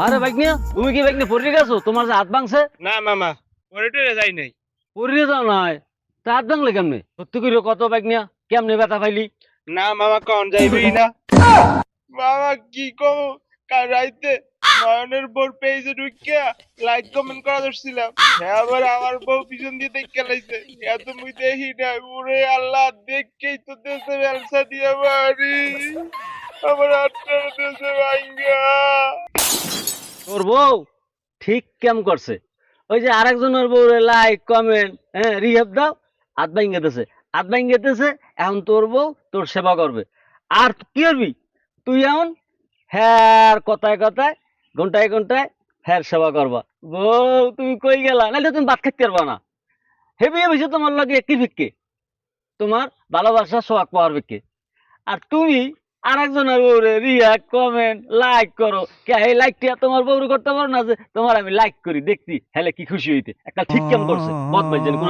আরে বাইকনিয়া, তুমি কি বাইকনিয়া পড়ে গেছো? তোমার যে হাত ভাঙছে? না মামা, পরে টরে যাই নাই। পড়ে যাও নাই, তা হাত ভাঙলে কেমনে? সত্যি করে কত বাইকনিয়া, কেমনে ব্যথা পাইলি? না মামা, কন যাইবই না। মামা কি কম, কাল রাইতে নয়নের বোর পেজে ঢুকিয়া লাইক কমেন্ট করা ধরছিলাম, হ্যাঁ আবার আমার বউ পিছন দিয়ে দেখে লাইছে, এত মুই দেখি না। ওরে আল্লাহ, দেখকেই তো দেশে ব্যবসা দিয়ে বাড়ি আমার আটটা দেশে ভাঙ্গা। তোর বউ ঠিক কেম করছে? ওই যে আরেকজনের বউ লাইক কমেন্ট, হ্যাঁ রিহেব দাও, হাত ভাঙ্গে দিতেছে, হাত ভাঙ্গে দিতেছে। এখন তোর বউ তোর সেবা করবে, আর কি করবি তুই? এখন হ্যাঁ কথায় কথায়, ঘন্টায় ঘন্টায় হ্যাঁ সেবা করবা। বউ তুমি কই গেলা? নাহলে তুমি ভাত খাইতে পারবা না। হেবি বেশি তোমার লাগে কি ভিক্ষে, তোমার ভালোবাসা সোহাগ পাওয়ার ভিক্ষে। আর তুমি আরেকজনের বউরে রিয়াক্ট কমেন্ট লাইক করো, কে এই লাইকটা তোমার বউরে করতে পারো না যে তোমার আমি লাইক করি দেখছি হেলে কি খুশি হইতে? একটা ঠিক কেমন করছে বদমাইশ জানি কোন